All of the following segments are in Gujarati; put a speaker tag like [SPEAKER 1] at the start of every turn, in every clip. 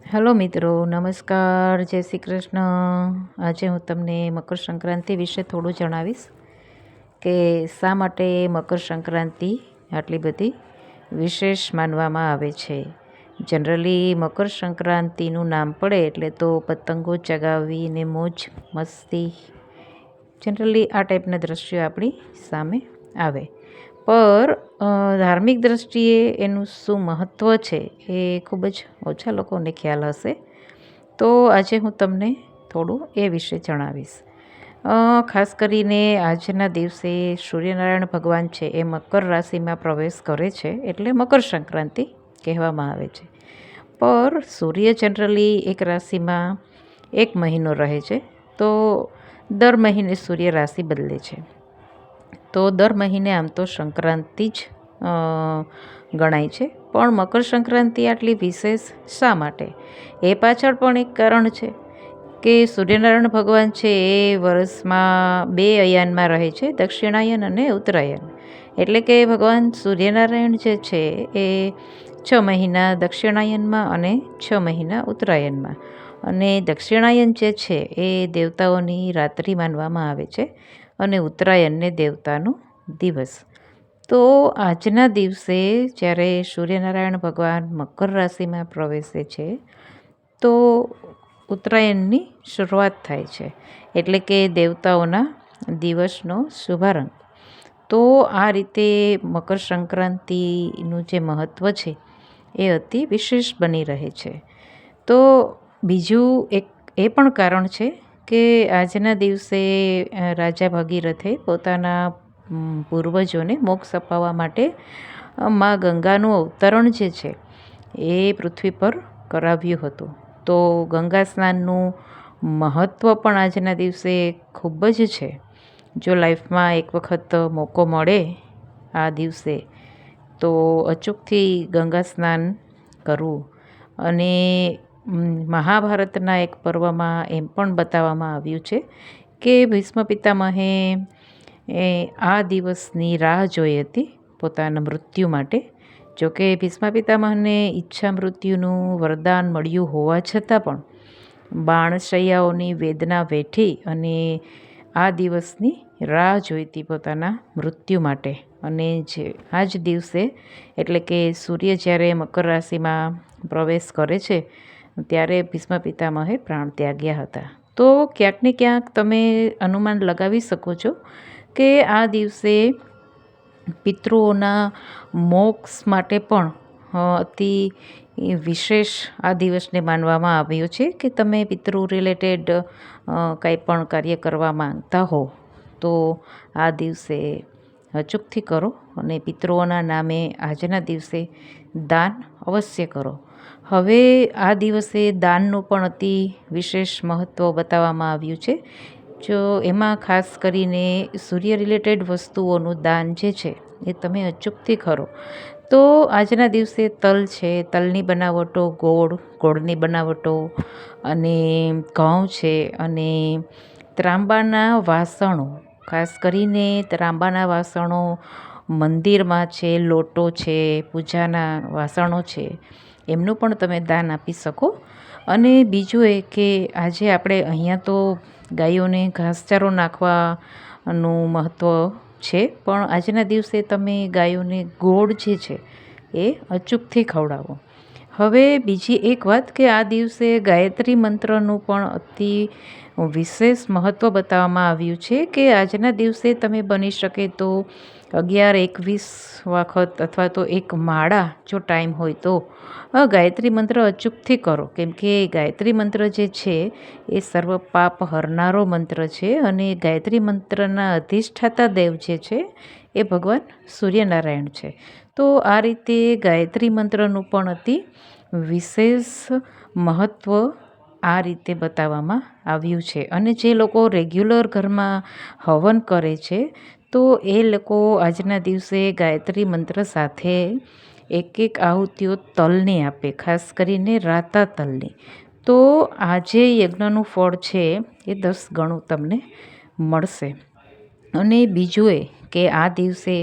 [SPEAKER 1] હેલો મિત્રો, નમસ્કાર, જય શ્રી કૃષ્ણ. આજે હું તમને મકર સંક્રાંતિ વિશે થોડું જણાવીશ કે શા માટે મકર સંક્રાંતિ આટલી બધી વિશેષ માનવામાં આવે છે. જનરલી મકર સંક્રાંતિનું નામ પડે એટલે તો પતંગો ચગાવીને મોજ મસ્તી, જનરલી આ ટાઈપના દ્રશ્યો આપણી સામે આવે. પર ધાર્મિક દ્રષ્ટિએ એનું શું મહત્ત્વ છે એ ખૂબ જ ઓછા લોકોને ખ્યાલ હશે. તો આજે હું તમને થોડું એ વિશે જણાવીશ. ખાસ કરીને આજના દિવસે સૂર્યનારાયણ ભગવાન છે એ મકર રાશિમાં પ્રવેશ કરે છે એટલે મકર સંક્રાંતિ કહેવામાં આવે છે. પર સૂર્ય જનરલી એક રાશિમાં એક મહિનો રહે છે, તો દર મહિને સૂર્ય રાશિ બદલે છે. તો દર મહિને આમ તો સંક્રાંતિ જ ગણાય છે, પણ મકર સંક્રાંતિ આટલી વિશેષ શા માટે? એ પાછળ પણ એક કારણ છે કે સૂર્યનારાયણ ભગવાન છે એ વર્ષમાં બે અયાનમાં રહે છે, દક્ષિણાયન અને ઉત્તરાયણ. એટલે કે ભગવાન સૂર્યનારાયણ જે છે એ 6 મહિના દક્ષિણાયનમાં અને 6 મહિના ઉત્તરાયણમાં. અને દક્ષિણાયન જે છે એ દેવતાઓની રાત્રિ માનવામાં આવે છે અને ઉત્તરાયણને દેવતાનો દિવસ. તો આજના દિવસે જ્યારે સૂર્યનારાયણ ભગવાન મકર રાશિમાં પ્રવેશે છે તો ઉત્તરાયણની શરૂઆત થાય છે, એટલે કે દેવતાઓના દિવસનો શુભારંભ. તો આ રીતે મકર સંક્રાંતિનું જે મહત્ત્વ છે એ અતિ વિશેષ બની રહે છે. તો બીજું એક એ પણ કારણ છે કે આજના દિવસે રાજા ભગીરથે પોતાના પૂર્વજોને મોક્ષ અપાવવા માટે મા ગંગાનું અવતરણ જે છે એ પૃથ્વી પર કરાવ્યું હતું. તો ગંગા સ્નાનનું મહત્ત્વ પણ આજના દિવસે ખૂબ જ છે. જો લાઈફમાં એક વખત મોકો મળે આ દિવસે તો અચૂકથી ગંગા સ્નાન કરવું. અને મહાભારતના એક પર્વમાં એમ પણ બતાવવામાં આવ્યું છે કે ભીષ્મ પિતામહે આ દિવસની રાહ જોઈ હતી પોતાના મૃત્યુ માટે. જોકે ભીષ્મ પિતામહને ઈચ્છા મૃત્યુનું વરદાન મળ્યું હોવા છતાં પણ બાણશૈયાઓની વેદના વેઠી અને આ દિવસની રાહ જોઈતી પોતાના મૃત્યુ માટે. અને જે આ જ દિવસે એટલે કે સૂર્ય જ્યારે મકર રાશિમાં પ્રવેશ કરે છે ત્યારે ભીષ્મ પિતામહે પ્રાણ ત્યાગ્યા હતા. તો ક્યાંક ને ક્યાંક તમે અનુમાન લગાવી શકો છો કે આ દિવસે પિતૃઓના મોક્ષ માટે પણ અતિ વિશેષ આ દિવસને માનવામાં આવ્યો છે કે તમે પિતૃ રિલેટેડ કંઈ પણ કાર્ય કરવા માંગતા હો તો આ દિવસે અચૂકથી કરો અને પિતૃઓના નામે આજના દિવસે દાન અવશ્ય કરો. હવે આ દિવસે દાનનું પણ અતિ વિશેષ મહત્ત્વ બતાવવામાં આવ્યું છે. જો એમાં ખાસ કરીને સૂર્ય રિલેટેડ વસ્તુઓનું દાન જે છે એ તમે અચૂકથી કરો. તો આજના દિવસે તલ છે, તલની બનાવટો, ગોળની બનાવટો અને ઘઉં છે અને ત્રાંબાના વાસણો, ખાસ કરીને ત્રાંબાના વાસણો મંદિરમાં છે, લોટો છે, પૂજાના વાસણો છે, એમનું પણ તમે દાન આપી શકો. અને બીજું એ કે આજે આપણે અહીંયા તો ગાયોને ઘાસચારો નાખવાનું મહત્ત્વ છે, પણ આજના દિવસે તમે ગાયોને ગોળ જે છે એ અચૂકથી ખવડાવો. હવે બીજી એક વાત કે આ દિવસે ગાયત્રી મંત્રનું પણ અતિ વિશેષ મહત્ત્વ બતાવવામાં આવ્યું છે કે આજના દિવસે તમે બની શકે તો 11-21 વખત અથવા તો એક માળા જો ટાઈમ હોય તો ગાયત્રી મંત્ર અચૂકથી કરો. કેમ કે ગાયત્રી મંત્ર જે છે એ સર્વ પાપ હરનારો મંત્ર છે અને ગાયત્રી મંત્રના અધિષ્ઠાતા દેવ જે છે એ ભગવાન સૂર્યનારાયણ છે. તો આ રીતે ગાયત્રી મંત્રનું પણ અતિ વિશેષ મહત્ત્વ આ રીતે બતાવવામાં આવ્યું છે. અને જે લોકો રેગ્યુલર ઘરમાં હવન કરે છે તો એ લોકો આજના દિવસે ગાયત્રી મંત્ર સાથે એક આહુતિઓ તલની આપે, ખાસ કરીને રાતા તલની. તો આ જે યજ્ઞનું ફળ છે એ 10 ગણું તમને મળશે. અને બીજું એ કે આ દિવસે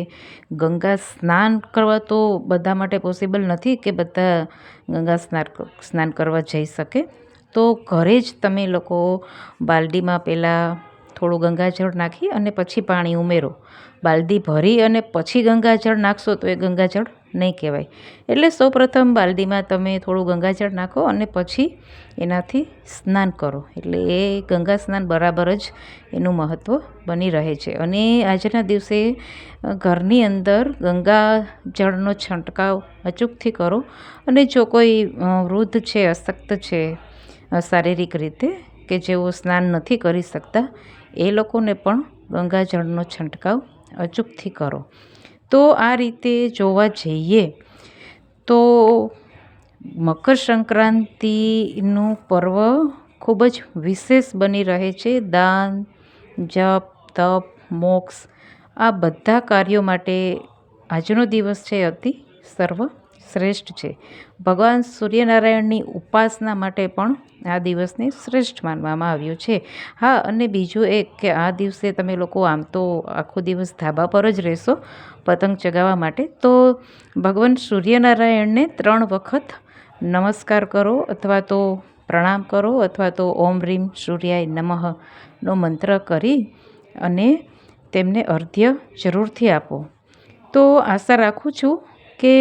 [SPEAKER 1] ગંગા સ્નાન કરવા તો બધા માટે પોસિબલ નથી કે બધા ગંગા સ્નાન કરવા જઈ શકે. તો ઘરે જ તમે લોકો બાલડીમાં પહેલાં થોડું ગંગાજળ નાખી અને પછી પાણી ઉમેરો. બાલદી ભરી અને પછી ગંગાજળ નાખશો તો એ ગંગાજળ નહીં કહેવાય. એટલે સૌપ્રથમ બાલદીમાં તમે થોડું ગંગાજળ નાખો અને પછી એનાથી સ્નાન કરો. એટલે એ ગંગા સ્નાન બરાબર જ એનું મહત્ત્વ બની રહે છે. અને આજના દિવસે ઘરની અંદર ગંગા જળનો છંટકાવ અચૂકથી કરો. અને જો કોઈ વૃદ્ધ છે, અશક્ત છે શારીરિક રીતે, કે જેઓ સ્નાન નથી કરી શકતા, એ લોકોને પણ ગંગાજળનો છંટકાવ અચૂકથી કરો. તો આ રીતે જોવા જઈએ તો મકર સંક્રાંતિનું પર્વ ખૂબ જ વિશેષ બની રહે છે. દાન, જપ, તપ, મોક્ષ આ બધા કાર્યો માટે આજનો દિવસ છે અતિ સર્વશ્રેષ્ઠ છે. ભગવાન સૂર્યનારાયણની ઉપાસના માટે પણ આ દિવસને શ્રેષ્ઠ માનવામાં આવ્યો છે. હા, અને બીજું એક કે આ દિવસે તમે લોકો આમ તો આખો દિવસ ધાબા પર જ રહેશો પતંગ ચગાવવા માટે, તો ભગવાન સૂર્યનારાયણને 3 વખત નમસ્કાર કરો અથવા તો પ્રણામ કરો અથવા તો ઓમ રીમ સૂર્યાય નમઃનો મંત્ર કરી અને તેમને અર્ઘ્ય જરૂરથી આપો. તો આશા રાખું છું કે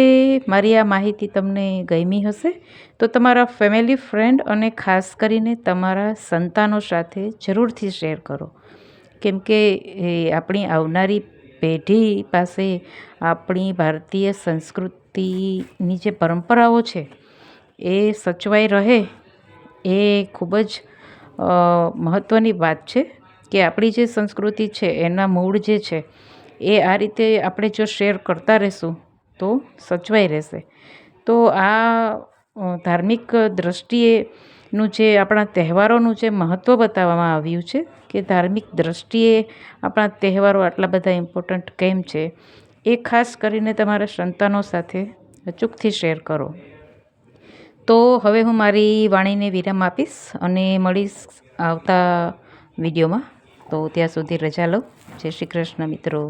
[SPEAKER 1] મારી આ માહિતી તમને ગમી હશે. તો તમારા ફેમિલી, ફ્રેન્ડ અને ખાસ કરીને તમારા સંતાનો સાથે જરૂરથી શેર કરો. કેમ કે આપણી આવનારી પેઢી પાસે આપણી ભારતીય સંસ્કૃતિની જે પરંપરાઓ છે એ સચવાઈ રહે એ ખૂબ જ મહત્ત્વની વાત છે. કે આપણી જે સંસ્કૃતિ છે એના મૂળ જે છે એ આ રીતે આપણે જો શેર કરતા રહીશું તો સચવાઈ રહેશે. તો આ ધાર્મિક દૃષ્ટિએનું જે આપણા તહેવારોનું જે મહત્ત્વ બતાવવામાં આવ્યું છે કે ધાર્મિક દૃષ્ટિએ આપણા તહેવારો આટલા બધા ઇમ્પોર્ટન્ટ કેમ છે, એ ખાસ કરીને તમારા સંતાનો સાથે અચૂકથી શેર કરો. તો હવે હું મારી વાણીને વિરામ આપીશ અને મળીશ આવતા વિડીયોમાં. તો ત્યાં સુધી રજા લો. જય શ્રી કૃષ્ણ મિત્રો.